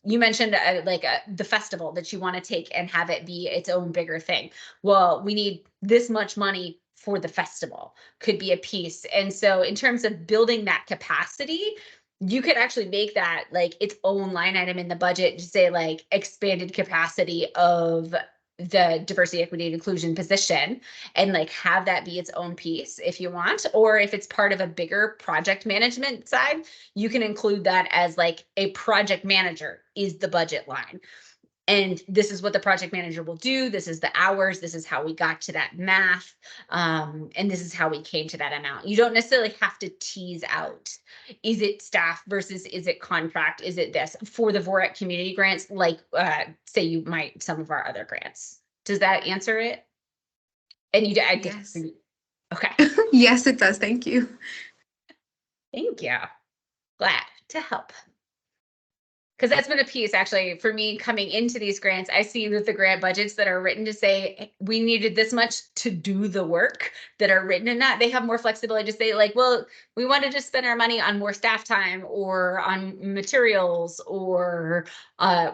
you mentioned the festival that you want to take and have it be its own bigger thing. Well, we need this much money for the festival, could be a piece. And so in terms of building that capacity, you could actually make that like its own line item in the budget to say like expanded capacity of the diversity, equity, and inclusion position and like have that be its own piece if you want, or if it's part of a bigger project management side, you can include that as like a project manager is the budget line. And this is what the project manager will do. This is the hours. This is how we got to that math. And this is how we came to that amount. You don't necessarily have to tease out, is it staff versus is it contract? Is it this for the VOREC community grants? Like say you might some of our other grants. Does that answer it? And Yes. Okay. Yes, it does. Thank you. Thank you. Glad to help. Because that's been a piece actually for me coming into these grants. I see that the grant budgets that are written to say we needed this much to do the work that are written in that, they have more flexibility to say like, well, we wanted to spend our money on more staff time or on materials, or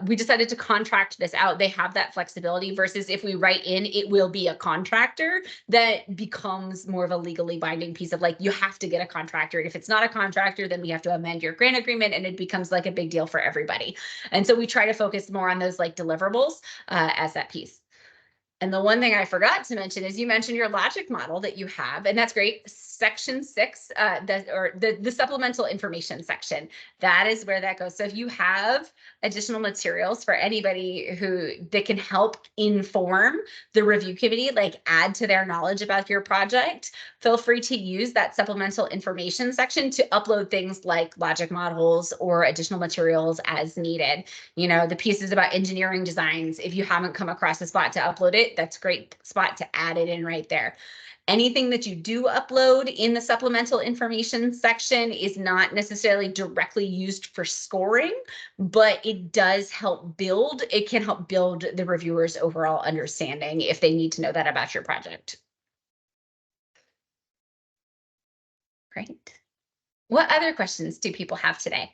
we decided to contract this out. They have that flexibility versus if we write in, it will be a contractor, that becomes more of a legally binding piece of like, you have to get a contractor. If it's not a contractor, then we have to amend your grant agreement and it becomes like a big deal for everybody. And so we try to focus more on those like deliverables as that piece. And the one thing I forgot to mention is you mentioned your logic model that you have, and that's great. Section 6, the supplemental information section, that is where that goes. So if you have additional materials for anybody that can help inform the review committee, like add to their knowledge about your project, feel free to use that supplemental information section to upload things like logic models or additional materials as needed. You know, the pieces about engineering designs, if you haven't come across a spot to upload it, that's a great spot to add it in right there. Anything that you do upload in the supplemental information section is not necessarily directly used for scoring, but it does help build, it can help build the reviewer's overall understanding if they need to know that about your project. Great. What other questions do people have today?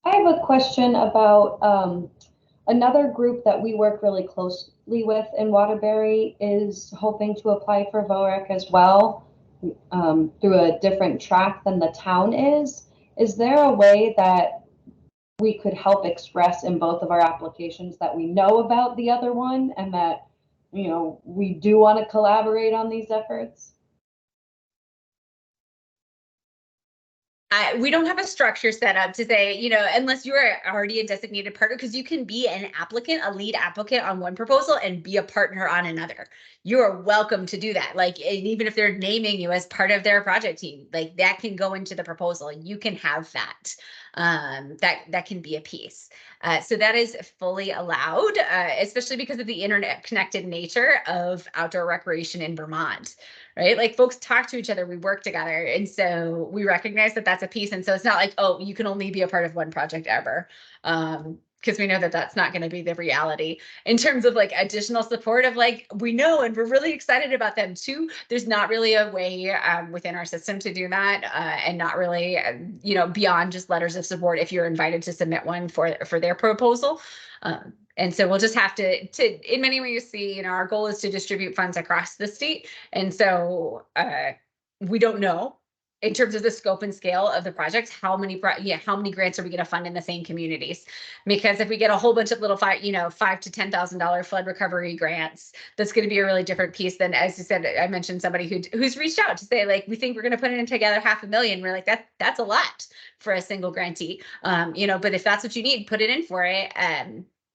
I have a question about another group that we work really closely with in Waterbury is hoping to apply for VOREC as well through a different track than the town is. Is there a way that we could help express in both of our applications that we know about the other one and that, you know, we do want to collaborate on these efforts? We don't have a structure set up to say, you know, unless you are already a designated partner, because you can be an applicant, a lead applicant on one proposal and be a partner on another. You are welcome to do that. Like, and even if they're naming you as part of their project team, like that can go into the proposal. You can have that. That can be a piece. So that is fully allowed, especially because of the internet connected nature of outdoor recreation in Vermont. Right? Like folks talk to each other, we work together. And so we recognize that that's a piece. And so it's not like, oh, you can only be a part of one project ever. Because we know that that's not going to be the reality. In terms of like additional support of like, we know, and we're really excited about them too. There's not really a way within our system to do that, and not really, you know, beyond just letters of support if you're invited to submit one for their proposal. And so we'll just have to, in many ways, see, you know, our goal is to distribute funds across the state. And so we don't know in terms of the scope and scale of the projects, how many grants are we going to fund in the same communities? Because if we get a whole bunch of little $5,000 to $10,000 flood recovery grants, that's going to be a really different piece than, as you said, I mentioned somebody who's reached out to say, like, we think we're going to put in together $500,000. We're like, that's a lot for a single grantee. You know, but if that's what you need, put it in for it.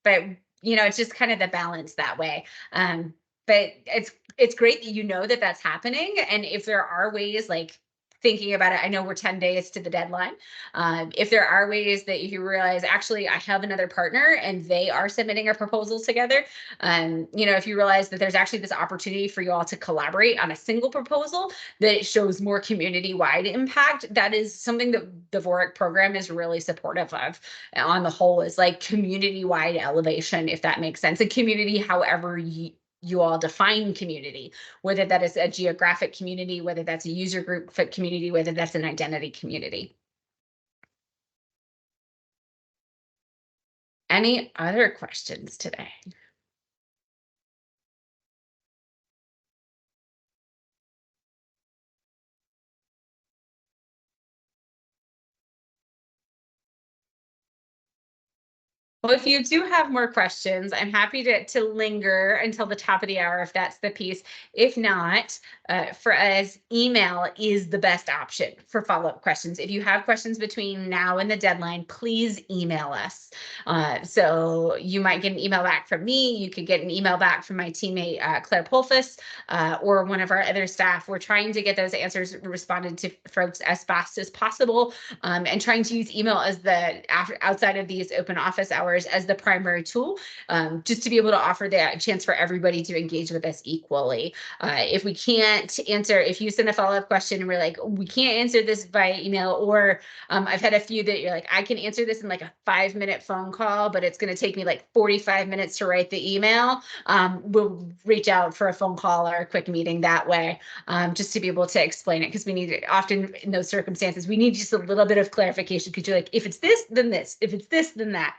But you know, it's just kind of the balance that way. But it's great that you know that that's happening. And if there are ways, like thinking about it, I know we're 10 days to the deadline. If there are ways that you realize, actually, I have another partner and they are submitting a proposal together. You know, if you realize that there's actually this opportunity for you all to collaborate on a single proposal that shows more community-wide impact, that is something that the VOREC program is really supportive of on the whole, is like community-wide elevation, if that makes sense. A community, however you all define community, whether that is a geographic community, whether that's a user group community, whether that's an identity community. Any other questions today? Well, if you do have more questions, I'm happy to linger until the top of the hour if that's the piece. If not, for us, email is the best option for follow-up questions. If you have questions between now and the deadline, please email us. So you might get an email back from me. You could get an email back from my teammate, Claire Polfus, or one of our other staff. We're trying to get those answers responded to folks as fast as possible, and trying to use email as outside of these open office hours as the primary tool, just to be able to offer that chance for everybody to engage with us equally. If we can't answer, if you send a follow-up question and we're like, we can't answer this by email, or I've had a few that you're like, I can answer this in like a 5-minute phone call, but it's going to take me like 45 minutes to write the email. We'll reach out for a phone call or a quick meeting that way, just to be able to explain it, because we need, often in those circumstances, we need just a little bit of clarification, because you're like, if it's this, then this, if it's this, then that.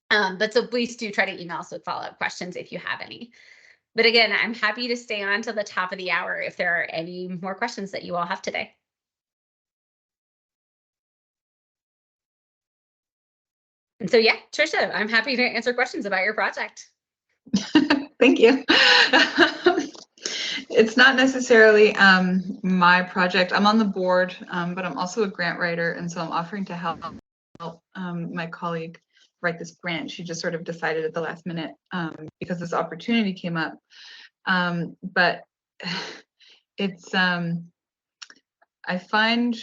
But so please do try to email us with follow-up questions if you have any. But again, I'm happy to stay on till the top of the hour if there are any more questions that you all have today. And so, yeah, Trisha, I'm happy to answer questions about your project. Thank you. It's not necessarily my project. I'm on the board, but I'm also a grant writer, and so I'm offering to help my colleague write this grant. She just sort of decided at the last minute because this opportunity came up. But it's I find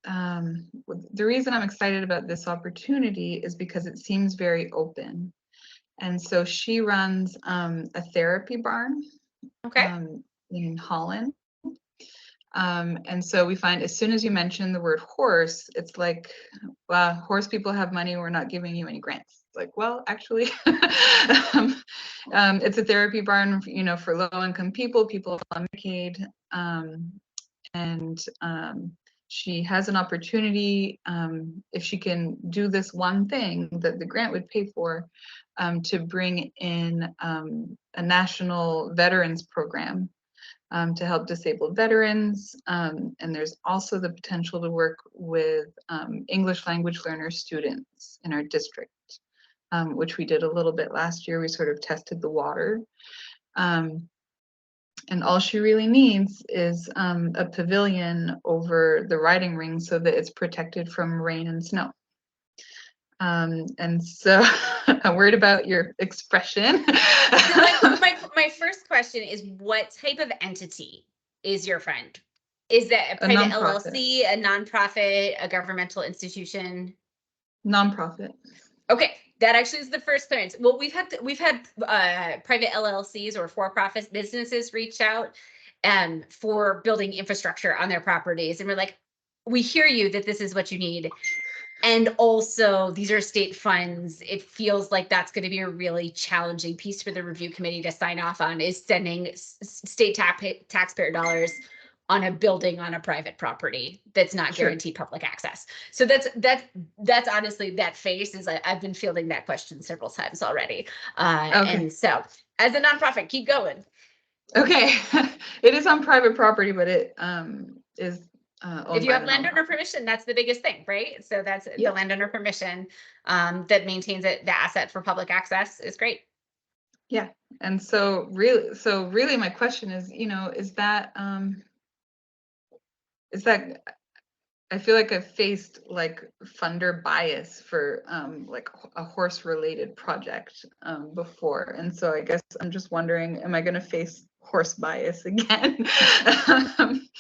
the reason I'm excited about this opportunity is because it seems very open. And so she runs a therapy barn, okay, in Holland. And so we find as soon as you mention the word horse, it's like, well, horse people have money, we're not giving you any grants. It's like, well, actually, it's a therapy barn, you know, for low-income people on Medicaid. And she has an opportunity, if she can do this one thing that the grant would pay for, to bring in a national veterans program to help disabled veterans. And there's also the potential to work with English language learner students in our district, which we did a little bit last year. We sort of tested the water. And all she really needs is a pavilion over the riding ring so that it's protected from rain and snow. And so I'm worried about your expression. So my first question is, what type of entity is your friend? Is that a private nonprofit. LLC, a nonprofit, a governmental institution? Nonprofit. Okay, that actually is the first clearance. Well, we've had private LLCs or for-profit businesses reach out for building infrastructure on their properties, and we're like, we hear you that this is what you need. And also, these are state funds. It feels like that's going to be a really challenging piece for the review committee to sign off on, is sending state taxpayer dollars on a building on a private property that's not Sure. guaranteed public access. So that's honestly, that face is, I've been fielding that question several times already. Okay. And so, as a nonprofit, keep going. Okay, it is on private property, but it is owned If you by have the landowner nonprofit. permission, that's the biggest thing, right? So that's the Yep. landowner permission that maintains it, the asset for public access is great. Yeah, and so really my question is, is that I feel like I've faced like funder bias for like a horse related project before, and so I guess I'm just wondering, am I going to face horse bias again?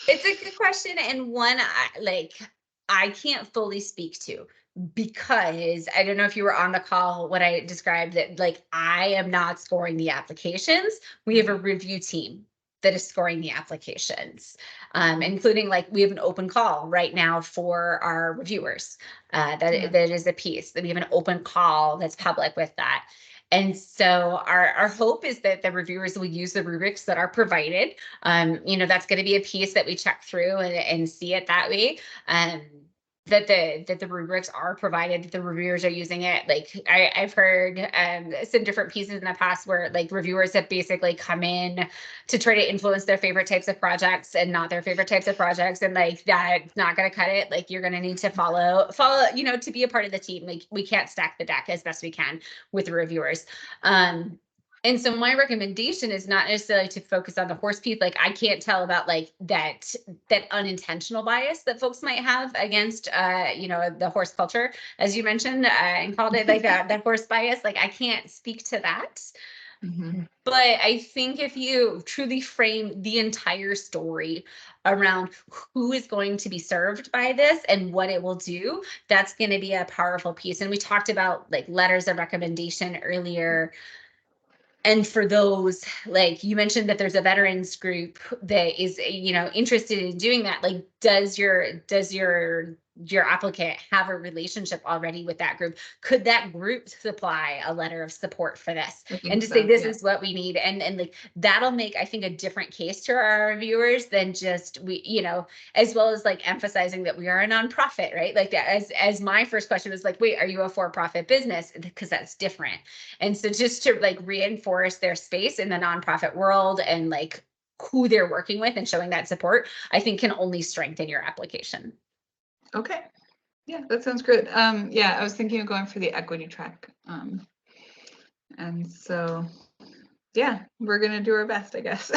It's a good question, and one I can't fully speak to, because I don't know if you were on the call when I described that, like, I am not scoring the applications. We have a review team that is scoring the applications, including, like, we have an open call right now for our reviewers. That is a piece that we have an open call that's public with that. And so our hope is that the reviewers will use the rubrics that are provided. That's going to be a piece that we check through and see it that way. That the rubrics are provided, that the reviewers are using it. Like, I've heard some different pieces in the past where, like, reviewers have basically come in to try to influence their favorite types of projects and not their favorite types of projects, and like, that's not going to cut it. Like, you're going to need to follow, to be a part of the team. Like, we can't stack the deck as best we can with the reviewers. And so my recommendation is not necessarily to focus on the horse piece. Like, I can't tell about like that unintentional bias that folks might have against, the horse culture, as you mentioned, and called it like that horse bias. Like, I can't speak to that. Mm-hmm. But I think if you truly frame the entire story around who is going to be served by this and what it will do, that's going to be a powerful piece. And we talked about like letters of recommendation earlier. And for those, like you mentioned that there's a veterans group that is, interested in doing that. Like, does your applicant have a relationship already with that group? Could that group supply a letter of support for this and to say, this is what we need? And like, that'll make, I think, a different case to our reviewers than just as well as like emphasizing that we are a nonprofit, right? Like, that as my first question was like, wait, are you a for-profit business? Because that's different. And so just to like reinforce their space in the nonprofit world and like who they're working with and showing that support, I think can only strengthen your application. Okay. Yeah, that sounds good. I was thinking of going for the equity track. And so, yeah, we're going to do our best, I guess.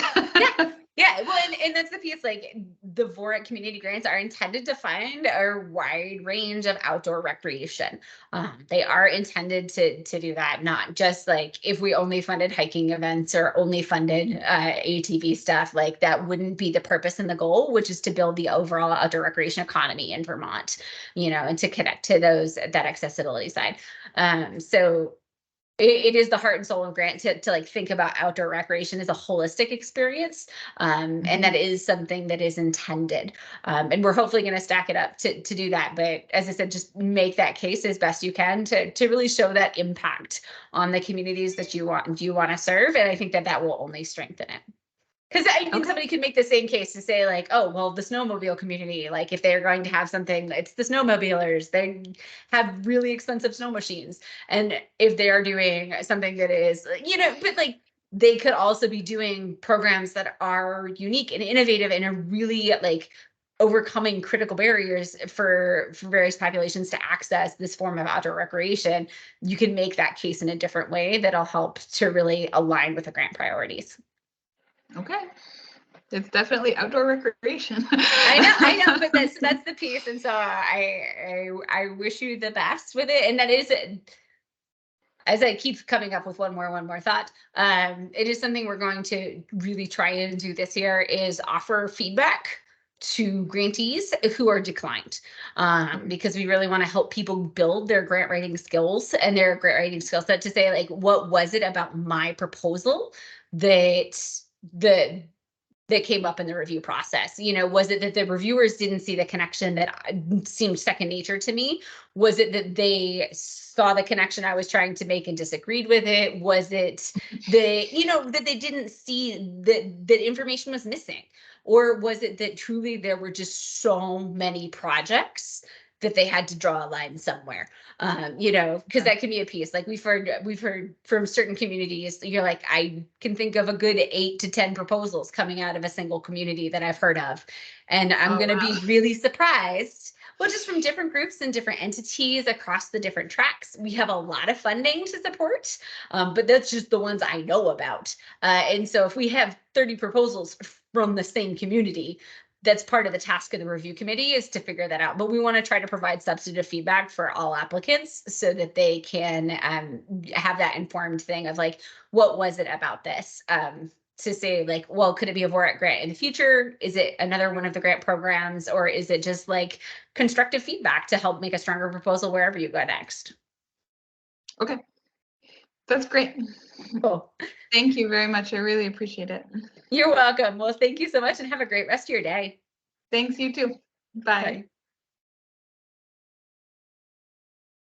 Yeah. Well, and that's the piece, like, the VOREC community grants are intended to fund a wide range of outdoor recreation. They are intended to do that, not just like if we only funded hiking events or only funded ATV stuff. Like, that wouldn't be the purpose and the goal, which is to build the overall outdoor recreation economy in Vermont, and to connect to that accessibility side. So it is the heart and soul of grant to like think about outdoor recreation as a holistic experience. And that is something that is intended. And we're hopefully going to stack it up to do that. But as I said, just make that case as best you can to really show that impact on the communities that you want to serve. And I think that will only strengthen it. Because somebody could make the same case to say like, oh, well, the snowmobile community, like if they're going to have something, it's the snowmobilers, they have really expensive snow machines. And if they are doing something that is, but like they could also be doing programs that are unique and innovative and are really like overcoming critical barriers for various populations to access this form of outdoor recreation. You can make that case in a different way that'll help to really align with the grant priorities. Okay. It's definitely outdoor recreation. I know, but that's the piece, and so I wish you the best with it, and that is, as I keep coming up with one more thought, it is something we're going to really try and do this year is offer feedback to grantees who are declined, because we really want to help people build their grant writing skills and their grant writing skill set to say, like, what was it about my proposal that came up in the review process? You know, was it that the reviewers didn't see the connection that seemed second nature to me? Was it that they saw the connection I was trying to make and disagreed with it? Was it that they didn't see that information was missing? Or was it that truly there were just so many projects that they had to draw a line somewhere? Because that can be a piece. Like we've heard from certain communities, you're like, I can think of a good 8 to 10 proposals coming out of a single community that I've heard of. And I'm going to be really surprised. Well, just from different groups and different entities across the different tracks. We have a lot of funding to support, but that's just the ones I know about. And so if we have 30 proposals from the same community, that's part of the task of the review committee is to figure that out. But we want to try to provide substantive feedback for all applicants so that they can have that informed thing of like, what was it about this? To say like, well, could it be a VOREC grant in the future? Is it another one of the grant programs? Or is it just like constructive feedback to help make a stronger proposal wherever you go next? Okay. That's great. Cool. Thank you very much. I really appreciate it. You're welcome. Well, thank you so much and have a great rest of your day. Thanks, you too. Bye. Bye.